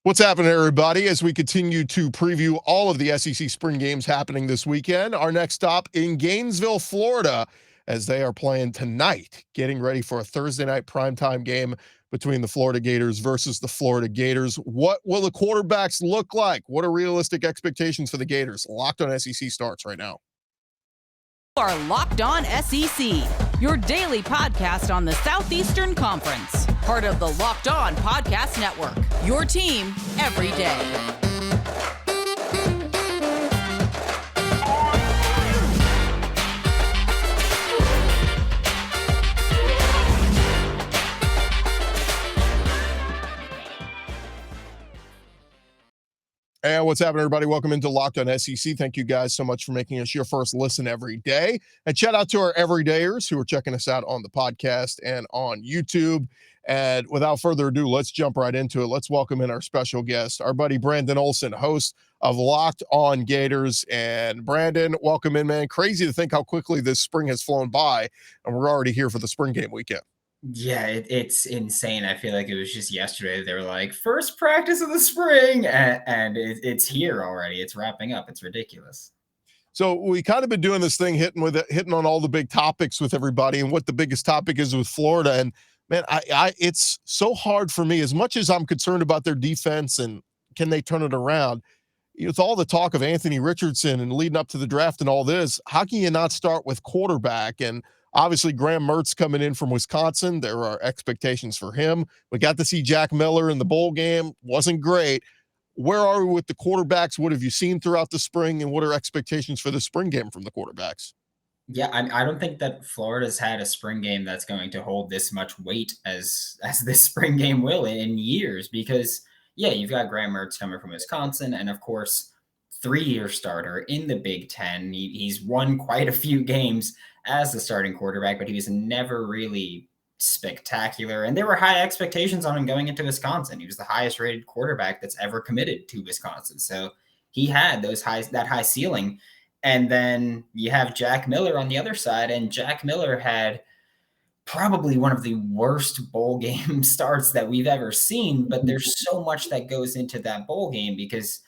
What's happening, everybody? As we continue to preview all of the SEC spring games happening this weekend, our next stop in Gainesville, Florida, as they are playing tonight, getting ready for a Thursday night primetime game between the Florida Gators versus the Florida Gators. What will the quarterbacks look like? What are realistic expectations for the Gators? Locked on SEC starts right now. Are Locked On SEC, your daily podcast on the Southeastern Conference. Part of the Locked On Podcast Network, your team every day. And what's happening, everybody? Welcome into Locked On SEC. Thank you guys so much for making us your first listen every day. And shout out to our everydayers who are checking us out on the podcast and on YouTube. And without further ado, let's jump right into it. Let's welcome in our special guest, our buddy Brandon Olsen, host of Locked On Gators. And Brandon, welcome in, man. Crazy to think how quickly this spring has flown by, and we're already here for the spring game weekend. Yeah, it's insane. I feel like it was just yesterday. They were like, first practice of the spring, and it's here already. It's wrapping up. It's ridiculous. So we kind of been doing this thing, hitting on all the big topics with everybody and what the biggest topic is with Florida. And man, it's so hard for me, as much as I'm concerned about their defense and can they turn it around. With all the talk of Anthony Richardson and leading up to the draft and all this, how can you not start with quarterback? And obviously, Graham Mertz coming in from Wisconsin. There are expectations for him. We got to see Jack Miller in the bowl game. Wasn't great. Where are we with the quarterbacks? What have you seen throughout the spring, and what are expectations for the spring game from the quarterbacks? Yeah, I don't think that Florida's had a spring game that's going to hold this much weight as this spring game will in years, because, yeah, you've got Graham Mertz coming from Wisconsin, and, of course, 3-year starter in the Big Ten. He's won quite a few games as the starting quarterback, but he was never really spectacular. And there were high expectations on him going into Wisconsin. He was the highest rated quarterback that's ever committed to Wisconsin. So he had that high ceiling. And then you have Jack Miller on the other side, and Jack Miller had probably one of the worst bowl game starts that we've ever seen. But there's so much that goes into that bowl game, because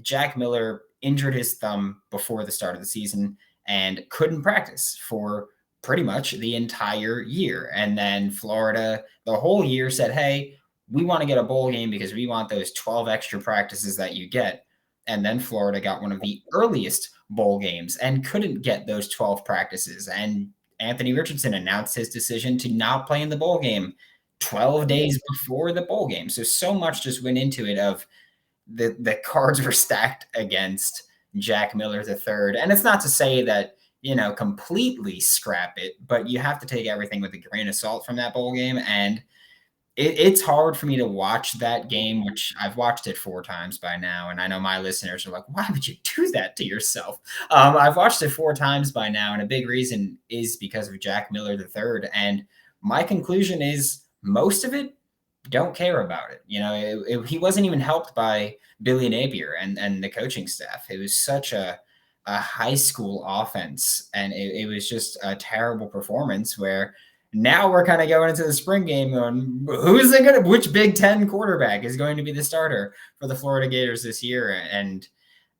Jack Miller injured his thumb before the start of the season and couldn't practice for pretty much the entire year. And then Florida, the whole year, said, hey, we want to get a bowl game because we want those 12 extra practices that you get. And then Florida got one of the earliest bowl games and couldn't get those 12 practices. And Anthony Richardson announced his decision to not play in the bowl game 12 days before the bowl game. So much just went into it of the cards were stacked against Jack Miller III. And it's not to say that, completely scrap it, but you have to take everything with a grain of salt from that bowl game. And it's hard for me to watch that game, which I've watched it 4 times by now. And I know my listeners are like, why would you do that to yourself? I've watched it 4 times by now. And a big reason is because of Jack Miller III. And my conclusion is most of it, don't care about it. He wasn't even helped by Billy Napier and the coaching staff. It was such a high school offense, and it was just a terrible performance, where now we're kind of going into the spring game going, which Big Ten quarterback is going to be the starter for the Florida Gators this year? And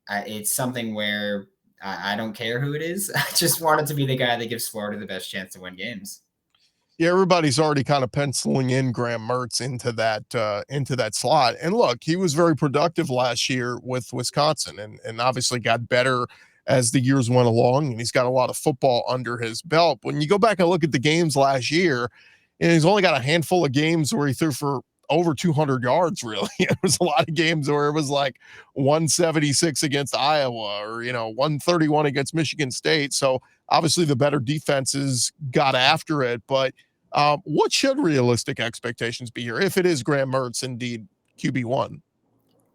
it's something where I don't care who it is. I just want it to be the guy that gives Florida the best chance to win games. Yeah, everybody's already kind of penciling in Graham Mertz into that slot. And look, he was very productive last year with Wisconsin, and obviously got better as the years went along, and he's got a lot of football under his belt. When you go back and look at the games last year, and he's only got a handful of games where he threw for over 200 yards, really. It was a lot of games where it was like 176 against Iowa or, 131 against Michigan State. So obviously the better defenses got after it, but what should realistic expectations be here if it is Graham Mertz indeed QB1?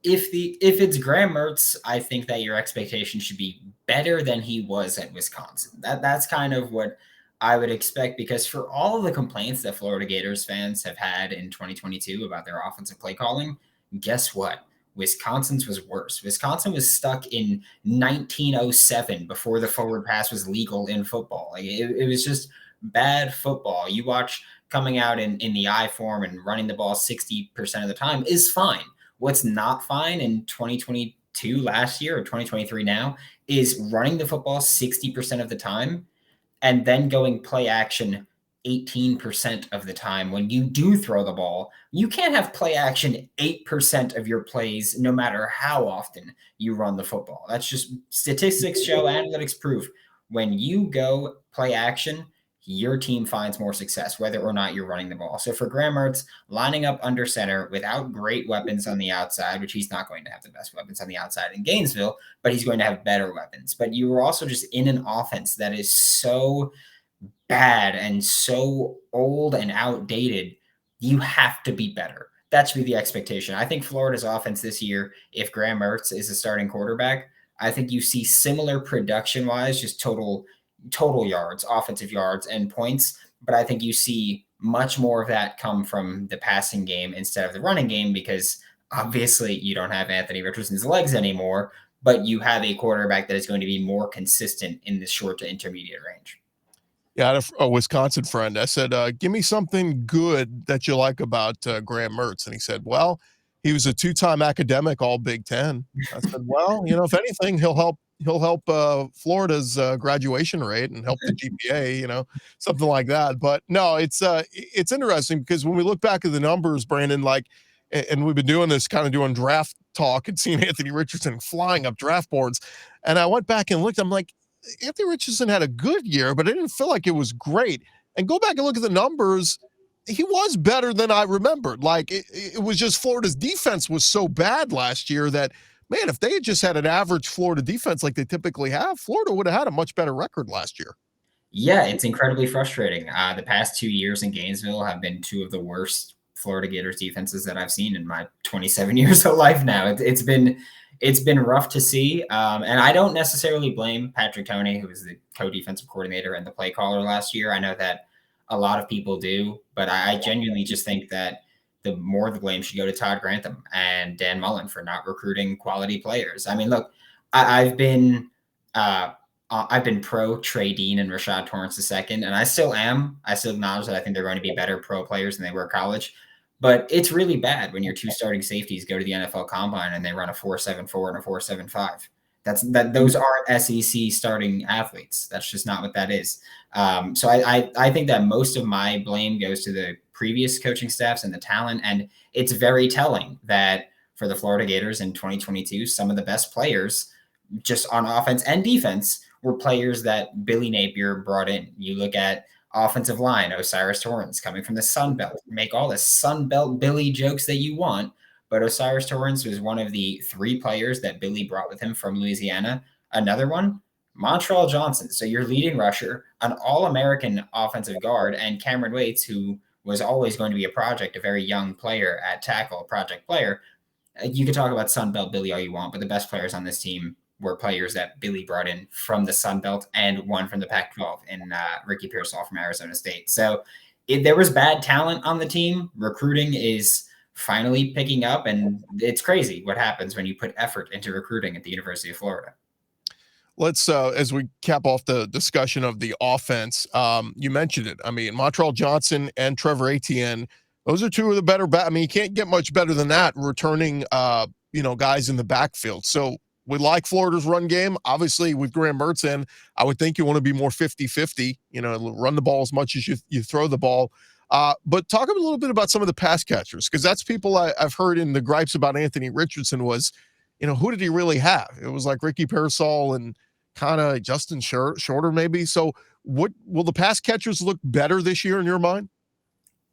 If it's Graham Mertz, I think that your expectation should be better than he was at Wisconsin. That's kind of what I would expect, because for all of the complaints that Florida Gators fans have had in 2022 about their offensive play calling, guess what? Wisconsin's was worse. Wisconsin was stuck in 1907 before the forward pass was legal in football. Like it was just bad football. You watch coming out in the I form and running the ball 60% of the time is fine. What's not fine in 2022 last year or 2023 now is running the football 60% of the time and then going play action 18% of the time when you do throw the ball. You can't have play action 8% of your plays, no matter how often you run the football. That's just statistics show, analytics prove. When you go play action, your team finds more success, whether or not you're running the ball. So for Graham Mertz, lining up under center without great weapons on the outside, which he's not going to have the best weapons on the outside in Gainesville, but he's going to have better weapons. But you were also just in an offense that is so bad and so old and outdated, you have to be better. That should be the expectation. I think Florida's offense this year, if Graham Mertz is a starting quarterback, I think you see similar production-wise, just total yards, offensive yards, and points. But I think you see much more of that come from the passing game instead of the running game, because obviously you don't have Anthony Richardson's legs anymore, but you have a quarterback that is going to be more consistent in the short to intermediate range. Yeah, I had a Wisconsin friend. I said, give me something good that you like about Graham Mertz. And he said, well, he was a 2-time academic, all Big Ten. I said, well, if anything, he'll help Florida's graduation rate and help the GPA, something like that. But no, it's interesting because when we look back at the numbers, Brandon, and we've been doing this kind of doing draft talk and seeing Anthony Richardson flying up draft boards. And I went back and looked, I'm like, Anthony Richardson had a good year, but I didn't feel like it was great. And go back and look at the numbers. He was better than I remembered. It was just Florida's defense was so bad last year that, man, if they had just had an average Florida defense like they typically have, Florida would have had a much better record last year. Yeah, it's incredibly frustrating. The past 2 years in Gainesville have been two of the worst Florida Gators defenses that I've seen in my 27 years of life now. It's been rough to see. And I don't necessarily blame Patrick Toney, who was the co-defensive coordinator and the play caller last year. I know that a lot of people do, but I genuinely just think that the more the blame should go to Todd Grantham and Dan Mullen for not recruiting quality players. I mean, look, I've been pro Trey Dean and Rashad Torrance II, and I still am. I still acknowledge that I think they're going to be better pro players than they were at college. But it's really bad when your two starting safeties go to the NFL Combine and they run a 4.74 and a 4.75. Those aren't SEC starting athletes. That's just not what that is. So I think that most of my blame goes to the previous coaching staffs and the talent. And it's very telling that for the Florida Gators in 2022, some of the best players just on offense and defense were players that Billy Napier brought in. You look at offensive line, Osiris Torrance coming from the Sun Belt. Make all the Sun Belt Billy jokes that you want, but Osiris Torrance was one of the 3 players that Billy brought with him from Louisiana. Another one, Montreal Johnson. So your leading rusher, an All-American offensive guard, and Cameron Waits, who was always going to be a project, a very young player at tackle, a project player. You can talk about Sun Belt Billy all you want, but the best players on this team were players that Billy brought in from the Sun Belt and one from the Pac-12 in Ricky Pearsall from Arizona State. So there was bad talent on the team. Recruiting is finally picking up, and it's crazy what happens when you put effort into recruiting at the University of Florida. Let's, as we cap off the discussion of the offense, you mentioned it. I mean, Montreal Johnson and Trevor Etienne, those are two of the better you can't get much better than that returning, guys in the backfield. So we like Florida's run game. Obviously, with Graham Mertz in, I would think you want to be more 50-50, run the ball as much as you throw the ball. But talk a little bit about some of the pass catchers, because that's people I've heard in the gripes about Anthony Richardson was, who did he really have? It was like Ricky Pearsall and kind of Justin Shorter maybe. So what will the pass catchers look better this year in your mind?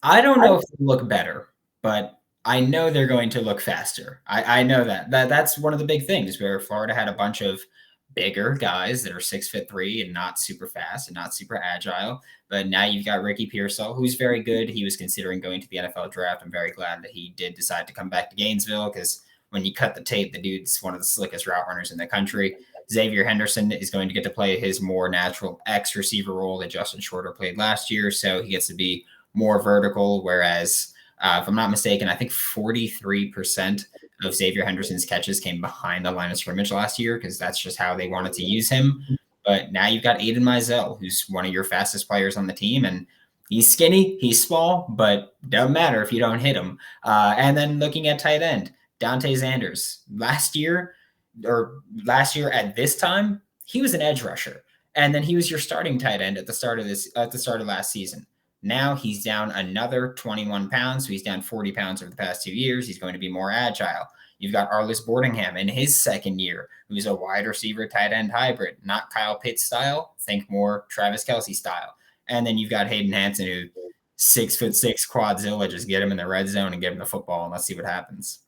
I don't know if they look better, but I know they're going to look faster. I know that's one of the big things where Florida had a bunch of bigger guys that are 6'3" and not super fast and not super agile. But now you've got Ricky Pearsall, who's very good. He was considering going to the NFL draft. I'm very glad that he did decide to come back to Gainesville, because when you cut the tape, the dude's one of the slickest route runners in the country. Xavier Henderson is going to get to play his more natural X receiver role that Justin Shorter played last year. So he gets to be more vertical, whereas if I'm not mistaken, I think 43% of Xavier Henderson's catches came behind the line of scrimmage last year, because that's just how they wanted to use him. But now you've got Aiden Mizell, who's one of your fastest players on the team, and he's skinny, he's small, but doesn't matter if you don't hit him. And then looking at tight end, Dante Sanders. Last year at this time, he was an edge rusher. And then he was your starting tight end at the start of last season. Now he's down another 21 pounds. So he's down 40 pounds over the past 2 years. He's going to be more agile. You've got Arliss Boardingham in his second year, who's a wide receiver tight end hybrid, not Kyle Pitts style. Think more Travis Kelce style. And then you've got Hayden Hansen, who 6'6" quadzilla, just get him in the red zone and get him the football, and let's see what happens.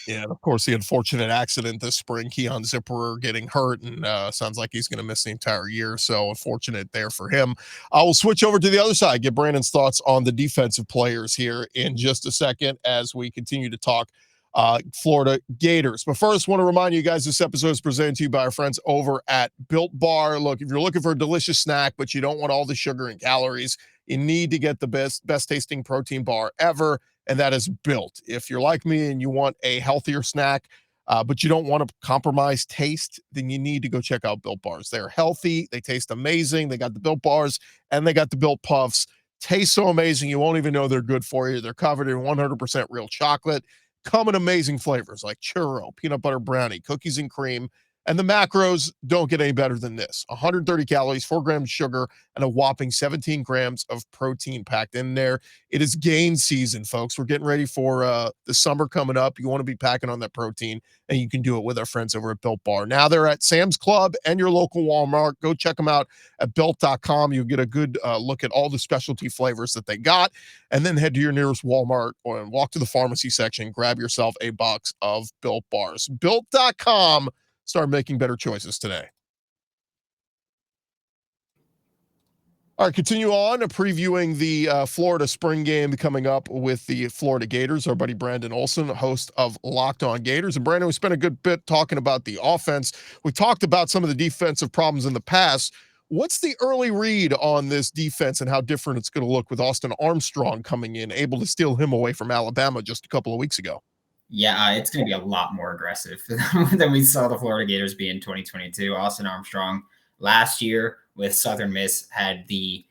Yeah, and of course, the unfortunate accident this spring, Keon Zipperer getting hurt, and sounds like he's going to miss the entire year. So unfortunate there for him. I will switch over to the other side, get Brandon's thoughts on the defensive players here in just a second as we continue to talk Florida Gators. But first, want to remind you guys, this episode is presented to you by our friends over at Built Bar. Look, if you're looking for a delicious snack, but you don't want all the sugar and calories, you need to get the best tasting protein bar ever, and that is Built. If you're like me and you want a healthier snack, but you don't want to compromise taste, then you need to go check out Built Bars. They're healthy. They taste amazing. They got the Built Bars and they got the Built Puffs. Taste so amazing, you won't even know they're good for you. They're covered in 100% real chocolate. Come in amazing flavors like churro, peanut butter brownie, cookies and cream, and the macros don't get any better than this. 130 calories, 4 grams of sugar, and a whopping 17 grams of protein packed in there. It is gain season, folks. We're getting ready for the summer coming up. You want to be packing on that protein, and you can do it with our friends over at Built Bar. Now they're at Sam's Club and your local Walmart. Go check them out at Built.com. You'll get a good look at all the specialty flavors that they got, and then head to your nearest Walmart or walk to the pharmacy section, grab yourself a box of Built Bars. Built.com. Start making better choices today. All right, continue on previewing the Florida spring game coming up with the Florida Gators. Our buddy Brandon Olsen, host of Locked On Gators. And Brandon, we spent a good bit talking about the offense. We talked about some of the defensive problems in the past. What's the early read on this defense and how different it's going to look with Austin Armstrong coming in, able to steal him away from Alabama just a couple of weeks ago? Yeah, it's going to be a lot more aggressive than we saw the Florida Gators be in 2022. Austin Armstrong last year with Southern Miss had the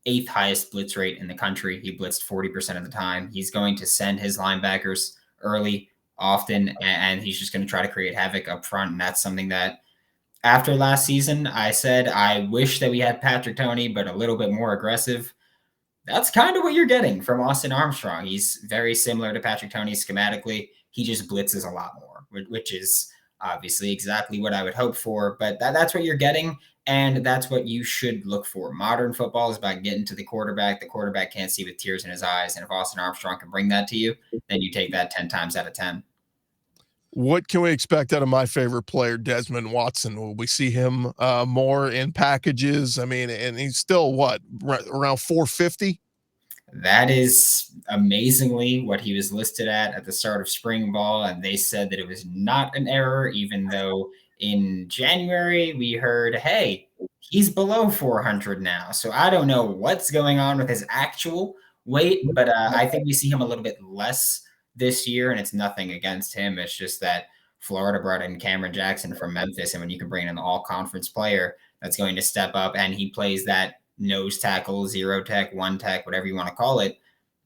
8th highest blitz rate in the country. He blitzed 40% of the time. He's going to send his linebackers early, often, and he's just going to try to create havoc up front. And that's something that after last season, I said, I wish that we had Patrick Toney, but a little bit more aggressive. That's kind of what you're getting from Austin Armstrong. He's very similar to Patrick Toney schematically. He just blitzes a lot more, which is obviously exactly what I would hope for. But that's what you're getting, and that's what you should look for. Modern football is about getting to the quarterback. The quarterback can't see with tears in his eyes, and if Austin Armstrong can bring that to you, then you take that 10 times out of 10. What can we expect out of my favorite player, Desmond Watson? Will we see him more in packages? I mean, and he's still, what, around 450? That is amazingly what he was listed at the start of spring ball, and they said that it was not an error, even though in January we heard, hey, he's below 400 now. So I don't know what's going on with his actual weight, but I think we see him a little bit less this year, and it's nothing against him. It's just that Florida brought in Cameron Jackson from Memphis, and when you can bring in an all-conference player that's going to step up, and he plays that nose tackle, zero tech, one tech, whatever you want to call it,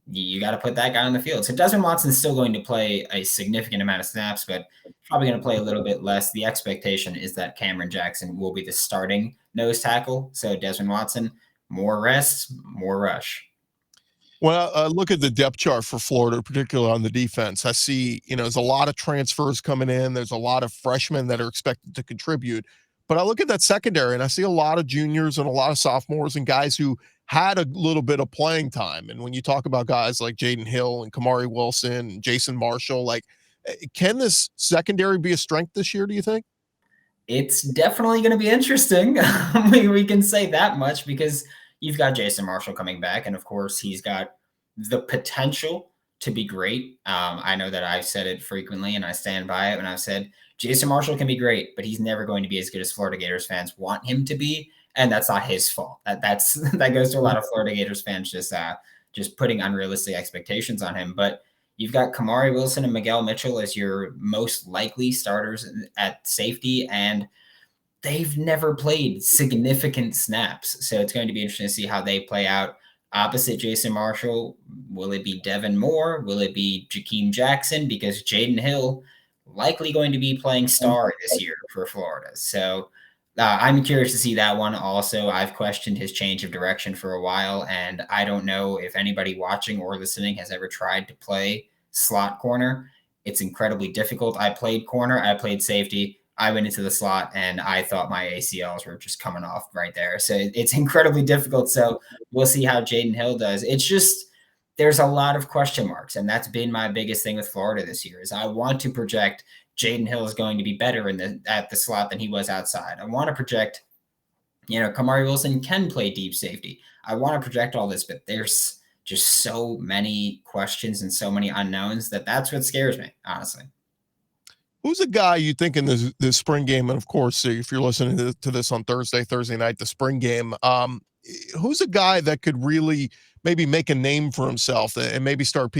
you got to put that guy on the field. So Desmond Watson's still going to play a significant amount of snaps, but probably going to play a little bit less. The expectation is that Cameron Jackson will be the starting nose tackle. So Desmond Watson, more rest, more rush. Well, look at the depth chart for Florida, particularly on the defense. I see, there's a lot of transfers coming in. There's a lot of freshmen that are expected to contribute. But I look at that secondary and I see a lot of juniors and a lot of sophomores and guys who had a little bit of playing time. And when you talk about guys like Jaden Hill and Kamari Wilson and Jason Marshall, like, can this secondary be a strength this year, do you think? It's definitely going to be interesting. We can say that much because you've got Jason Marshall coming back. And of course, he's got the potential to be great. I know that I've said it frequently and I stand by it when I've said Jason Marshall can be great, but he's never going to be as good as Florida Gators fans want him to be. And that's not his fault. That goes to a lot of Florida Gators fans just putting unrealistic expectations on him. But you've got Kamari Wilson and Miguel Mitchell as your most likely starters at safety, and they've never played significant snaps. So it's going to be interesting to see how they play out. opposite Jason Marshall, will it be Devin Moore? Will it be Jakeem Jackson? Because Jaden Hill likely going to be playing star this year for Florida. So I'm curious to see that one also. I've questioned his change of direction for a while, and I don't know if anybody watching or listening has ever tried to play slot corner. It's incredibly difficult. I played corner, I played safety. I went into the slot and I thought my ACLs were just coming off right there. So it's incredibly difficult. So we'll see how Jaden Hill does. It's just there's a lot of question marks, and that's been my biggest thing with Florida this year. Is I want to project Jaden Hill is going to be better at the slot than he was outside. I want to project, Kamari Wilson can play deep safety. I want to project all this, but there's just so many questions and so many unknowns that's what scares me, honestly. Who's a guy you think in this spring game? And of course, if you're listening to this on Thursday night, the spring game, who's a guy that could really maybe make a name for himself and maybe start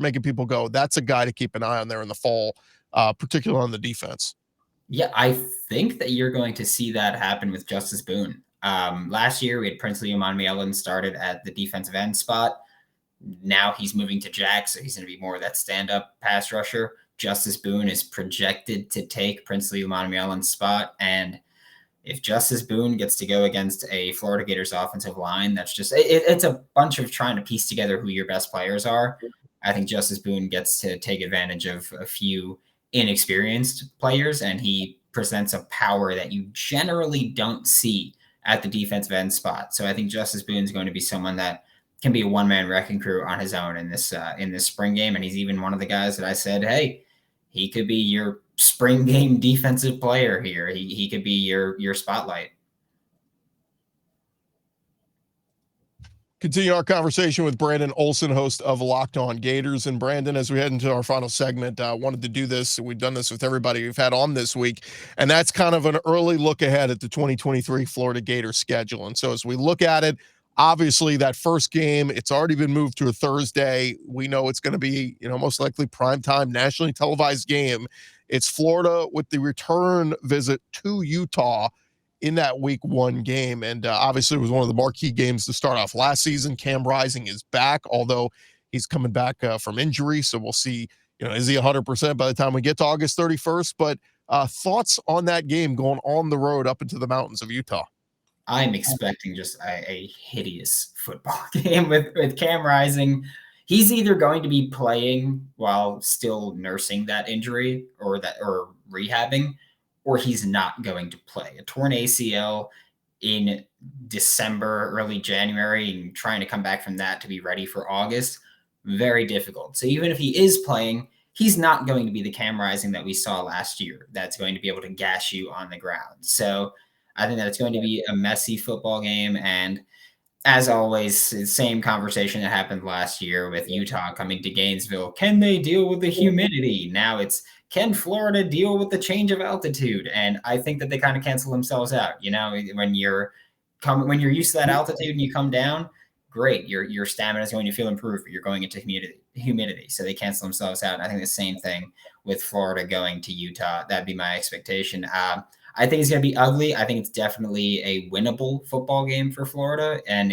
making people go, that's a guy to keep an eye on there in the fall, particularly on the defense? Yeah, I think that you're going to see that happen with Justice Boone. Last year, we had Princely Umanmielen started at the defensive end spot. Now he's moving to Jack, so he's going to be more of that stand-up pass rusher. Justice Boone is projected to take Princely Umanmielen's spot, and if Justice Boone gets to go against a Florida Gators offensive line, that's just it's a bunch of trying to piece together who your best players are. I think Justice Boone gets to take advantage of a few inexperienced players, and he presents a power that you generally don't see at the defensive end spot. So I think Justice Boone is going to be someone that can be a one-man wrecking crew on his own in this spring game, and he's even one of the guys that I said, hey, he could be your spring game defensive player here. He could be your spotlight. Continue our conversation with Brandon Olsen, host of Locked On Gators. And Brandon, as we head into our final segment, wanted to do this. We've done this with everybody we've had on this week, and that's kind of an early look ahead at the 2023 Florida Gators schedule. And so as we look at it, obviously that first game, it's already been moved to a Thursday. We know it's going to be, most likely primetime, nationally televised game. It's Florida with the return visit to Utah in that week 1 game. And obviously it was one of the marquee games to start off last season. Cam Rising is back, although he's coming back from injury. So we'll see, is he 100% by the time we get to August 31st? But thoughts on that game going on the road up into the mountains of Utah? I'm expecting just a hideous football game with Cam Rising. He's either going to be playing while still nursing that injury or rehabbing, or he's not going to play. A torn ACL in December, early January, and trying to come back from that to be ready for August, very difficult. So even if he is playing, he's not going to be the Cam Rising that we saw last year that's going to be able to gash you on the ground. So I think that it's going to be a messy football game. And as always, same conversation that happened last year with Utah coming to Gainesville. Can they deal with the humidity? Now it's, can Florida deal with the change of altitude? And I think that they kind of cancel themselves out. When you're used to that altitude and you come down, great. Your stamina is going to feel improved, but you're going into humidity. So they cancel themselves out. And I think the same thing with Florida going to Utah. That'd be my expectation. I think it's going to be ugly. I think it's definitely a winnable football game for Florida. And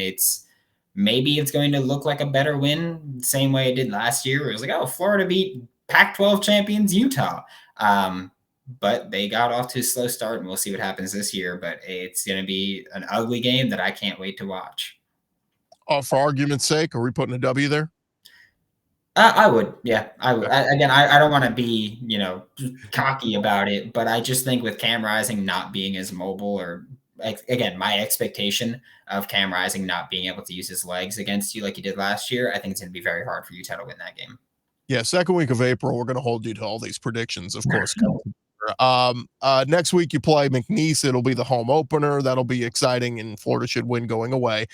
maybe it's going to look like a better win, same way it did last year. It was like, oh, Florida beat Pac-12 champions Utah. But they got off to a slow start, and we'll see what happens this year. But it's going to be an ugly game that I can't wait to watch. For argument's sake, are we putting a W there? I would. Yeah, I would. I don't want to be, cocky about it, but I just think with Cam Rising not being as mobile, or again, my expectation of Cam Rising not being able to use his legs against you like he did last year, I think it's going to be very hard for Utah to win that game. Yeah, second week of April, we're going to hold you to all these predictions, of course. Next week you play McNeese. It'll be the home opener. That'll be exciting, and Florida should win going away.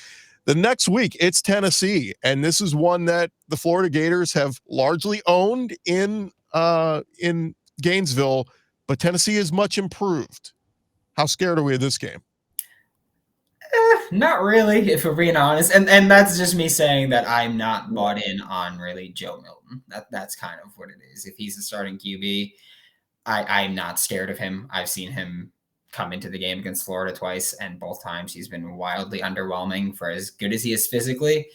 The next week, it's Tennessee, and this is one that the Florida Gators have largely owned in Gainesville, but Tennessee is much improved. How scared are we of this game? Not really, if we're being honest. And that's just me saying that I'm not bought in on really Joe Milton. That's kind of what it is. If he's the starting QB, I'm not scared of him. I've seen him come into the game against Florida twice, and both times he's been wildly underwhelming for as good as he is physically.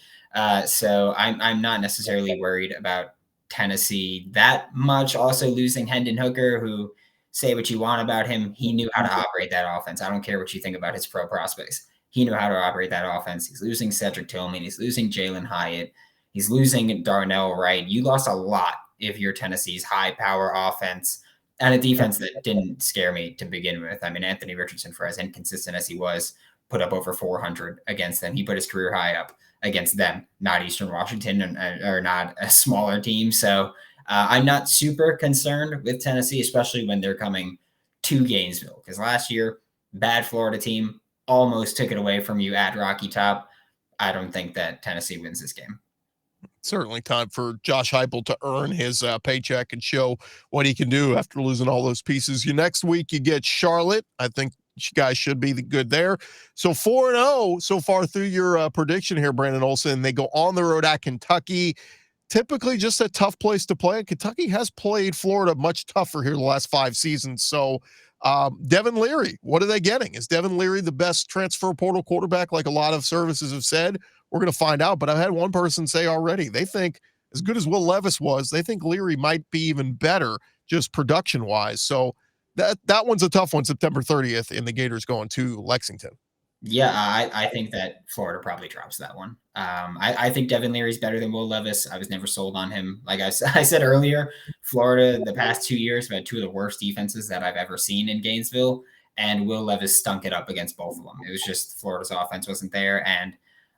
So I'm not necessarily worried about Tennessee that much. Also losing Hendon Hooker, who, say what you want about him, he knew how to operate that offense. I don't care what you think about his pro prospects. He knew how to operate that offense. He's losing Cedric Tillman. He's losing Jalen Hyatt. He's losing Darnell Wright. You lost a lot if you're Tennessee's high power offense and a defense that didn't scare me to begin with. I mean, Anthony Richardson, for as inconsistent as he was, put up over 400 against them. He put his career high up against them, not Eastern Washington or not a smaller team. So I'm not super concerned with Tennessee, especially when they're coming to Gainesville, because last year, bad Florida team almost took it away from you at Rocky Top. I don't think that Tennessee wins this game. Certainly time for Josh Heupel to earn his paycheck and show what he can do after losing all those pieces. Next week, you get Charlotte. I think you guys should be good there. So 4-0 so far through your prediction here, Brandon Olsen. They go on the road at Kentucky. Typically just a tough place to play. And Kentucky has played Florida much tougher here the last 5 seasons. So Devin Leary, what are they getting? Is Devin Leary the best transfer portal quarterback like a lot of services have said? We're going to find out. But I've had one person say already, they think as good as Will Levis was, they think Leary might be even better just production-wise. So that one's a tough one, September 30th, and the Gators going to Lexington. Yeah, I think that Florida probably drops that one. I think Devin Leary's better than Will Levis. I was never sold on him. Like I said earlier, Florida, the past 2 years, have had 2 of the worst defenses that I've ever seen in Gainesville, and Will Levis stunk it up against both of them. It was just Florida's offense wasn't there, and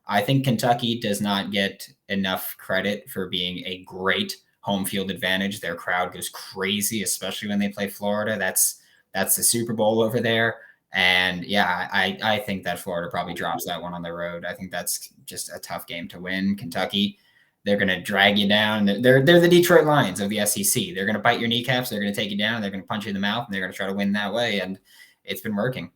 I think Kentucky does not get enough credit for being a great home field advantage. Their crowd goes crazy, especially when they play Florida. That's the Super Bowl over there. And yeah, I think that Florida probably drops that one on the road. I think that's just a tough game to win. Kentucky, they're going to drag you down. They're the Detroit Lions of the SEC. They're going to bite your kneecaps. They're going to take you down. They're going to punch you in the mouth, and they're going to try to win that way. And it's been working.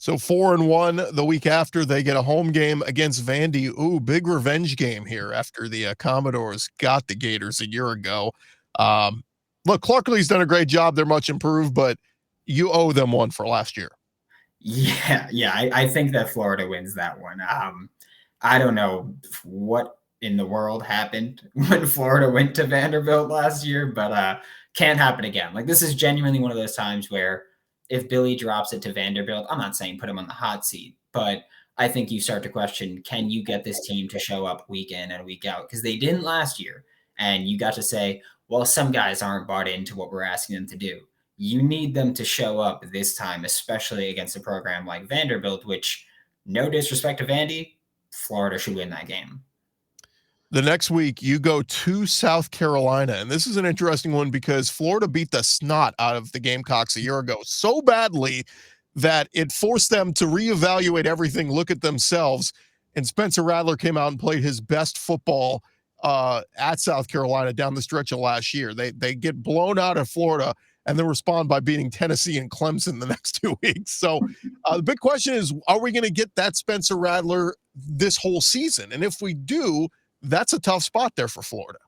So 4-1 the week after, they get a home game against Vandy. Ooh, big revenge game here after the Commodores got the Gators a year ago. Look, Clarkley's done a great job. They're much improved, but you owe them one for last year. Yeah. I think that Florida wins that one. I don't know what in the world happened when Florida went to Vanderbilt last year, but can't happen again. Like, this is genuinely one of those times where if Billy drops it to Vanderbilt, I'm not saying put him on the hot seat, but I think you start to question, can you get this team to show up week in and week out? Because they didn't last year. And you got to say, well, some guys aren't bought into what we're asking them to do. You need them to show up this time, especially against a program like Vanderbilt, which, no disrespect to Vandy, Florida should win that game. The next week, you go to South Carolina, and this is an interesting one because Florida beat the snot out of the Gamecocks a year ago so badly that it forced them to reevaluate everything, look at themselves, and Spencer Rattler came out and played his best football at South Carolina down the stretch of last year. They get blown out of Florida and then respond by beating Tennessee and Clemson the next 2 weeks. So the big question is, are we going to get that Spencer Rattler this whole season? And if we do, that's a tough spot there for Florida.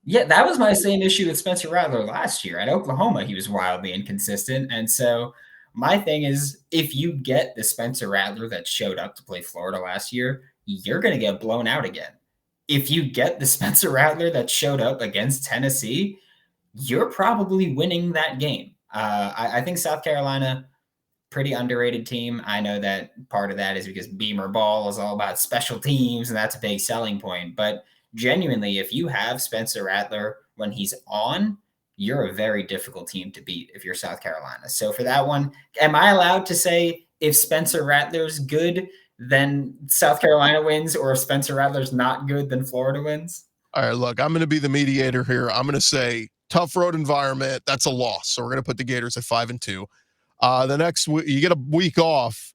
Yeah, that was my same issue with Spencer Rattler last year. At Oklahoma, he was wildly inconsistent. And so my thing is, if you get the Spencer Rattler that showed up to play Florida last year, you're going to get blown out again. If you get the Spencer Rattler that showed up against Tennessee, you're probably winning that game. I think South Carolina, pretty underrated team. I know that part of that is because Beamer Ball is all about special teams, and that's a big selling point. But genuinely, if you have Spencer Rattler when he's on, you're a very difficult team to beat if you're South Carolina. So for that one, am I allowed to say if Spencer Rattler's good, then South Carolina wins, or if Spencer Rattler's not good, then Florida wins? All right, look, I'm going to be the mediator here. I'm going to say tough road environment. That's a loss. So we're going to put the Gators at 5-2. The next week, you get a week off.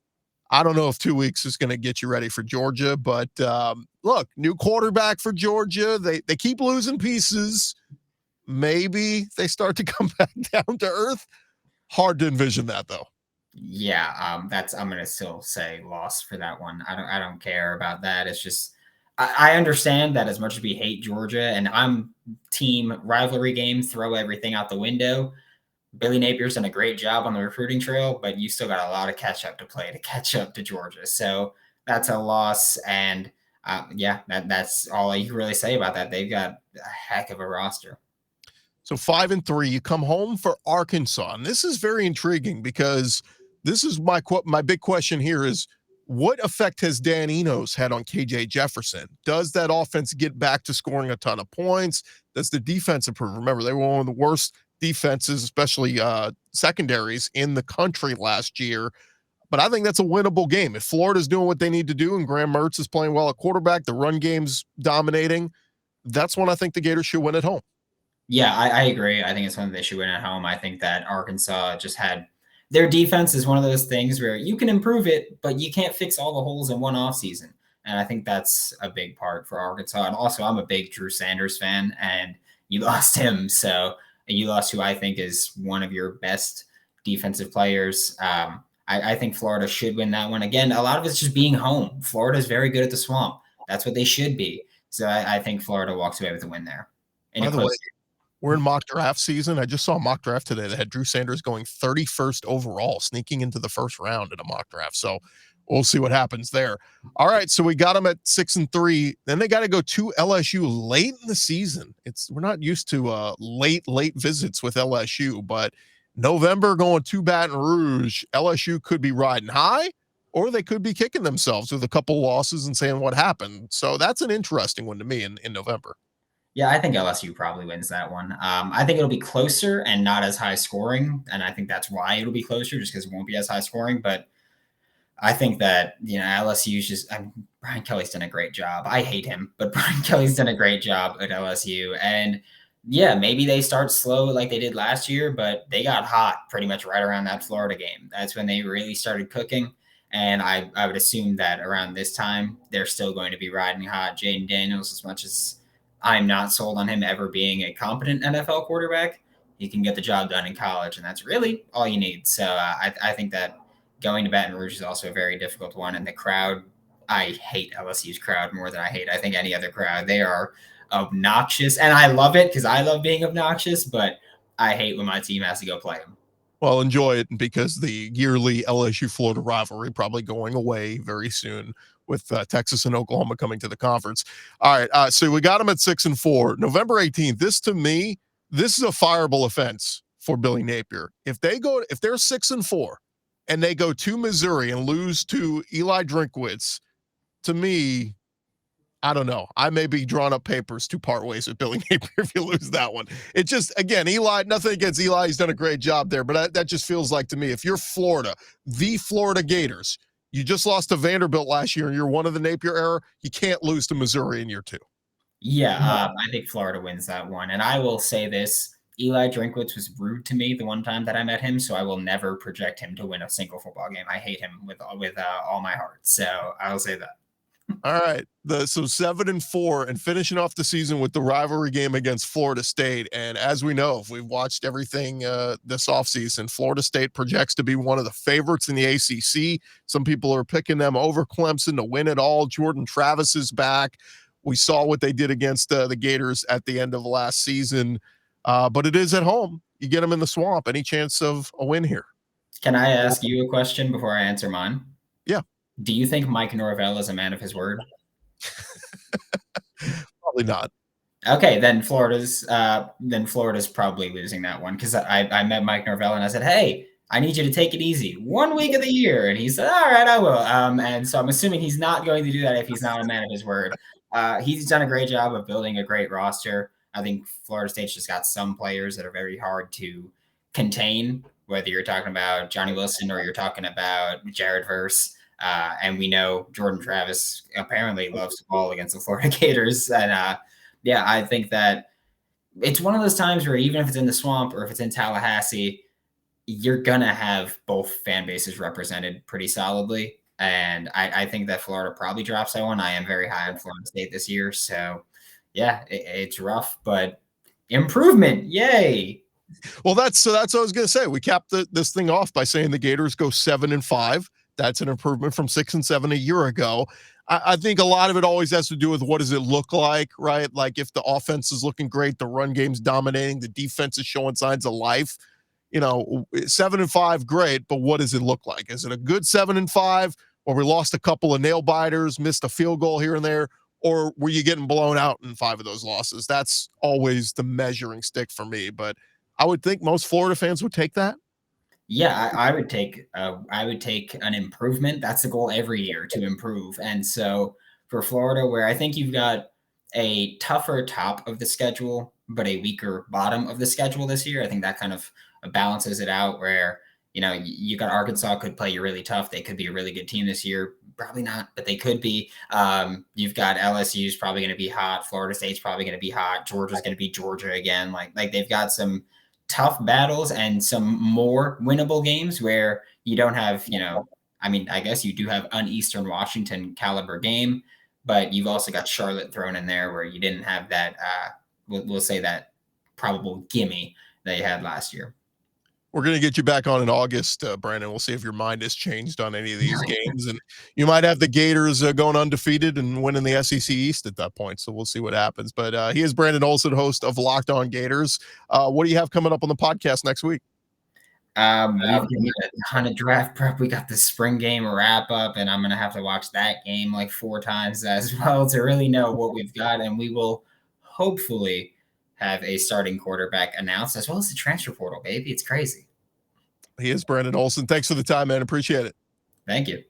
I don't know if 2 weeks is going to get you ready for Georgia, but look, new quarterback for Georgia. They keep losing pieces. Maybe they start to come back down to earth. Hard to envision that, though. Yeah, I'm going to still say loss for that one. I don't care about that. It's just, I understand that as much as we hate Georgia, and I'm team rivalry game, throw everything out the window. Billy Napier's done a great job on the recruiting trail, but you still got a lot of catch up to play to catch up to Georgia. So that's a loss. And Yeah, that's all you can really say about that. They've got a heck of a roster. So 5-3, you come home for Arkansas, and this is very intriguing because this is my big question here is what effect has Dan Enos had on KJ Jefferson? Does that offense get back to scoring a ton of points? Does the defense improve? Remember, they were one of the worst defenses, especially secondaries in the country last year. But I think that's a winnable game. If Florida's doing what they need to do and Graham Mertz is playing well at quarterback, the run game's dominating, that's when I think the Gators should win at home. Yeah, I agree. I think it's one they should win at home. I think that Arkansas just had their defense is one of those things where you can improve it, but you can't fix all the holes in one offseason. And I think that's a big part for Arkansas. And also, I'm a big Drew Sanders fan, and you lost him. So you lost who I think is one of your best defensive players. I think Florida should win that one. Again, a lot of it's just being home. Florida is very good at the Swamp. That's what they should be. So I think Florida walks away with a win there. By the way, we're in mock draft season. I just saw a mock draft today that had Drew Sanders going 31st overall, sneaking into the first round in a mock draft. So we'll see what happens there. All right, so we got them at 6-3. Then they got to go to LSU late in the season. We're not used to late visits with LSU, but November going to Baton Rouge, LSU could be riding high, or they could be kicking themselves with a couple losses and saying what happened. So that's an interesting one to me in November. Yeah, I think LSU probably wins that one. I think it'll be closer and not as high scoring, and I think that's why it'll be closer, just because it won't be as high scoring. But I think that LSU's just Brian Kelly's done a great job. I hate him, but Brian Kelly's done a great job at LSU. And yeah, maybe they start slow like they did last year, but they got hot pretty much right around that Florida game. That's when they really started cooking. And I would assume that around this time they're still going to be riding hot. Jaden Daniels, as much as I'm not sold on him ever being a competent NFL quarterback, he can get the job done in college, and that's really all you need. So I think that going to Baton Rouge is also a very difficult one. And the crowd, I hate LSU's crowd more than I think any other crowd. They are obnoxious, and I love it because I love being obnoxious, but I hate when my team has to go play them. Well, enjoy it because the yearly LSU-Florida rivalry probably going away very soon with Texas and Oklahoma coming to the conference. All right, so we got them at 6-4. November 18th, this to me, this is a fireable offense for Billy Napier. If they're 6-4 and they go to Missouri and lose to Eli Drinkwitz, to me, I don't know. I may be drawing up papers to part ways with Billy Napier if you lose that one. It just, again, Eli, nothing against Eli. He's done a great job there, but that just feels like to me, if you're Florida, the Florida Gators, you just lost to Vanderbilt last year and you're one of the Napier era, you can't lose to Missouri in year two. Yeah, I think Florida wins that one. And I will say this, Eli Drinkwitz was rude to me the one time that I met him, so I will never project him to win a single football game. I hate him with all my heart. So I'll say that. All right. So 7-4 and finishing off the season with the rivalry game against Florida State. And as we know, if we've watched everything this offseason, Florida State projects to be one of the favorites in the ACC. Some people are picking them over Clemson to win it all. Jordan Travis is back. We saw what they did against the Gators at the end of last season. But it is at home. You get them in the Swamp. Any chance of a win here? Can I ask you a question before I answer mine? Yeah. Do you think Mike Norvell is a man of his word? Probably not. Okay, then Florida's probably losing that one, because I met Mike Norvell and I said, hey, I need you to take it easy 1 week of the year. And he said, all right, I will. And so I'm assuming he's not going to do that if he's not a man of his word. He's done a great job of building a great roster. I think Florida State's just got some players that are very hard to contain, whether you're talking about Johnny Wilson or you're talking about Jared Verse. And we know Jordan Travis apparently loves to ball against the Florida Gators. And I think that it's one of those times where even if it's in the Swamp or if it's in Tallahassee, you're going to have both fan bases represented pretty solidly. And I think that Florida probably drops that one. I am very high on Florida State this year. So, yeah, it's rough, but improvement. Yay. Well, that's what I was going to say. We capped this thing off by saying the Gators go 7-5. That's an improvement from 6-7 a year ago. I think a lot of it always has to do with what does it look like, right? Like if the offense is looking great, the run game's dominating, the defense is showing signs of life. 7-5, great, but what does it look like? Is it a good 7-5, or we lost a couple of nail biters, missed a field goal here and there, or were you getting blown out in 5 of those losses? That's always the measuring stick for me. But I would think most Florida fans would take that. Yeah, I would take an improvement. That's the goal every year, to improve. And so for Florida, where I think you've got a tougher top of the schedule, but a weaker bottom of the schedule this year, I think that kind of balances it out. Where you got Arkansas could play you really tough. They could be a really good team this year. Probably not, but they could be. You've got LSU's probably going to be hot. Florida State's probably going to be hot. Georgia's going to be Georgia again. Like they've got some tough battles and some more winnable games where you don't have, I guess you do have an Eastern Washington caliber game, but you've also got Charlotte thrown in there where you didn't have that, we'll say that probable gimme that you had last year. We're going to get you back on in August, Brandon. We'll see if your mind has changed on any of these games. And you might have the Gators going undefeated and winning the SEC East at that point. So we'll see what happens. But he is Brandon Olsen, host of Locked On Gators. What do you have coming up on the podcast next week? We've got a ton of draft prep. We got the spring game wrap up, and I'm going to have to watch that game like 4 times as well to really know what we've got. And we will hopefully have a starting quarterback announced, as well as the transfer portal, baby. It's crazy. He is Brandon Olsen. Thanks for the time, man. Appreciate it. Thank you.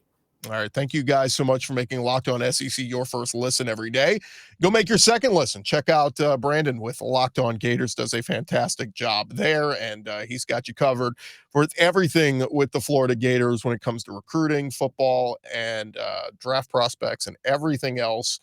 All right. Thank you guys so much for making Locked On SEC your first listen every day. Go make your second listen. Check out Brandon with Locked On Gators. Does a fantastic job there, and he's got you covered for everything with the Florida Gators when it comes to recruiting, football, and draft prospects, and everything else.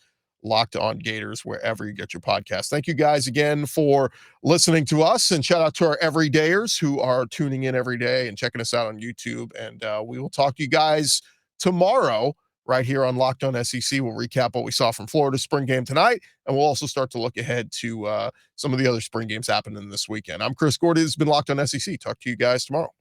Locked On Gators, wherever you get your podcast. Thank you guys again for listening to us, and shout out to our everydayers who are tuning in every day and checking us out on YouTube. And we will talk to you guys tomorrow right here on Locked On SEC. We'll recap what we saw from Florida's spring game tonight, and we'll also start to look ahead to some of the other spring games happening this weekend. I'm Chris Gordy. This has been Locked On SEC. Talk to you guys tomorrow.